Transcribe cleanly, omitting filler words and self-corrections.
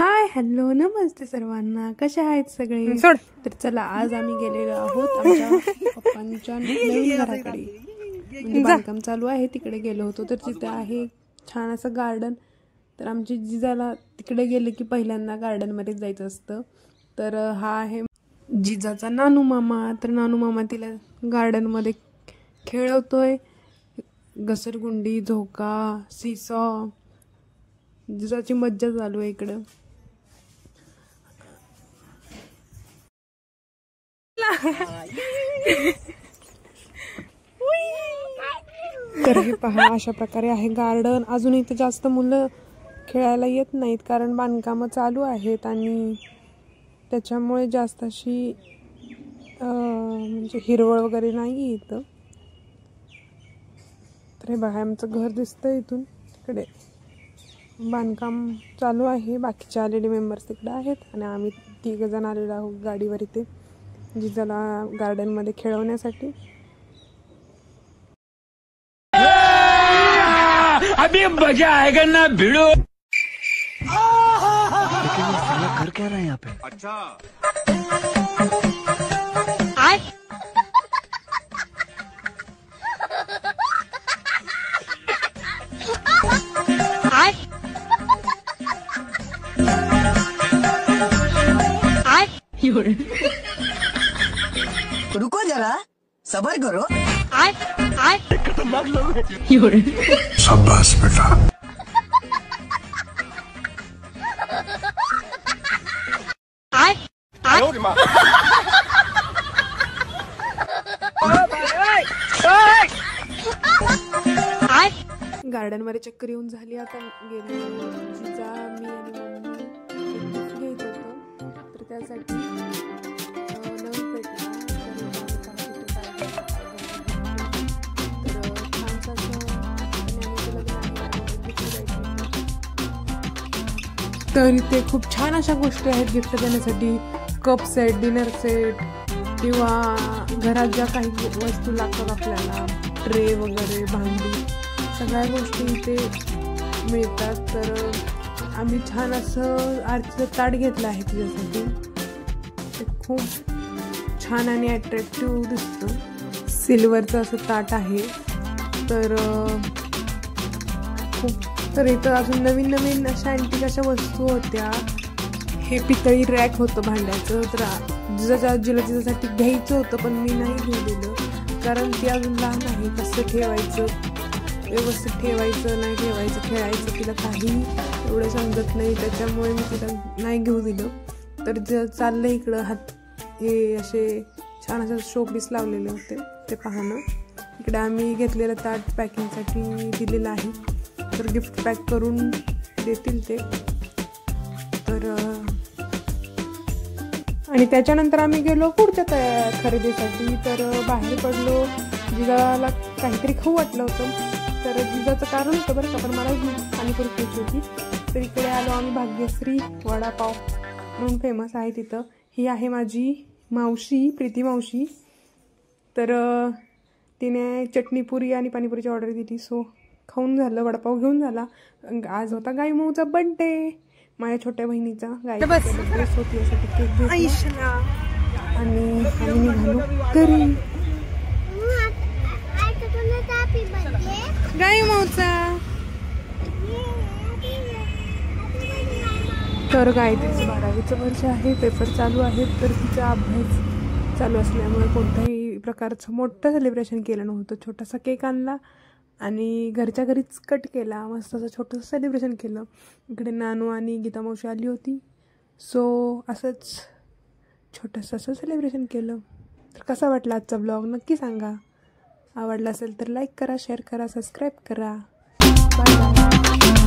Hi hello नमस्ते सर्वांना, कसे आहेत सगळे? तर चला, आज आम्ही गेलेलो आहोत आमच्या पप्पांच्या नवीन घराकडे. म्हणजे बांधकाम चालू आहे, तिकडे गेलो होतो. तर तिथे आहे छान असं गार्डन. तर आमची जिजाला तिकडे गेले की पहिल्यांदा गार्डनमध्ये जायचं असतं. तर हा आहे जिजाचा नानू मामा. तर नानू मामा तिला गार्डनमध्ये खेळवतोय. घसरगुंडी, झोका, सीसॉ, जिजाची मज्जा चालू आहे इकडं. तर हे पहा, अशा प्रकारे आहे गार्डन. अजून इथे जास्त मुलं खेळायला येत नाहीत कारण बांधकामं चालू आहेत आणि त्याच्यामुळे जास्त अशी म्हणजे हिरवळ वगैरे नाही इथं. तर हे बघा, आमचं घर दिसतं इथून. तिकडे बांधकाम चालू आहे. बाकीचे आलेले मेंबर्स तिकडे आहेत आणि आम्ही 3 जण आलेलो आहोत गाडीवर इथे जिजाला गार्डनमध्ये खेळवण्यासाठी. अभी मजा आएगा ना भिड़ो. कर क्या रहा है यहाँ पे? अच्छा रुको जरा, सबर करो. खतरनाक लोग हैं. शाबाश बेटा. गार्डन मध्ये चक्कर येऊन झाली. आता गेलो जिजा, मी आणि मम्मी घेत होतो. तर त्यासाठी नवीन पेटला. तर इथे खूप छान अशा गोष्टी आहेत गिफ्ट देण्यासाठी. कप सेट, डिनर सेट किंवा घरात ज्या काही वस्तू लागतात आपल्याला, ट्रे वगैरे, भांडी, सगळ्या गोष्टी इथे मिळतात. तर आम्ही छान असं आरतीचं ताट घेतलं आहे तिच्यासाठी. ते खूप छान आणि अट्रॅक्टिव्ह दिसतं. सिल्वरचं असं ताट आहे. तर खूप, तर इथं अजून नवीन नवीन अशा अँटिक अशा वस्तू होत्या. हे पितळी रॅक होतं भांड्याचं. तर जिजासाठी घ्यायचं होतं पण मी नाही घेऊ दिलं कारण ती अजून लहान आहे. कसं ठेवायचं, व्यवस्थित ठेवायचं नाही ठेवायचं, खेळायचं, तिला काही एवढं समजत नाही. त्याच्यामुळे मी तिला नाही घेऊ दिलं. तर चाललं इकडं हे असे छान असं शोपीस लावलेले होते ते पाहणं. इकडे आम्ही घेतलेलं ताट पॅकिंगसाठी दिलेलं आहे. तर गिफ्ट पॅक करून देतील ते. तर आणि त्याच्यानंतर आम्ही गेलो पुढच्या खरेदीसाठी. तर बाहेर पडलो. जिजाला काहीतरी खाऊ वाटलं होतं. तर जिजाचं कारण होतं बरं का, पण मला पाणीपुरी खायची होती. तर इकडे आलो आम्ही. भाग्यश्री वडापाव म्हणून फेमस आहे तिथं. ही आहे माझी मावशी, प्रीती मावशी. तर तिने चटणीपुरी आणि पाणीपुरीची ऑर्डर दिली. सो खाऊन झालं, वडापाव घेऊन झाला. आज होता गाई माऊचा बड्डे, माझ्या छोट्या बहिणीचा. गाईचा बड्डे होती, यासाठी केक घेतला आणि आम्ही निघालो घरी. गाई माऊचा. तर गायत्रीचं 12वीचं वर्ष आहे, पेपर चालू आहेत. तर तिचा अभ्यास चालू असल्यामुळे कोणत्याही प्रकारचं मोठं सेलिब्रेशन केलं नव्हतं. छोटासा केक आणला आणि घरच्या घरीच कट केला. मस्त असं छोटंसं सेलिब्रेशन केलं. इकडे नानू आणि गीता मावशी आली होती. सो असंच छोटंसं असं सेलिब्रेशन केलं. तर कसा वाटला आजचा ब्लॉग नक्की सांगा. आवडला असेल तर लाईक करा, शेअर करा, सबस्क्राईब करा. Bye bye.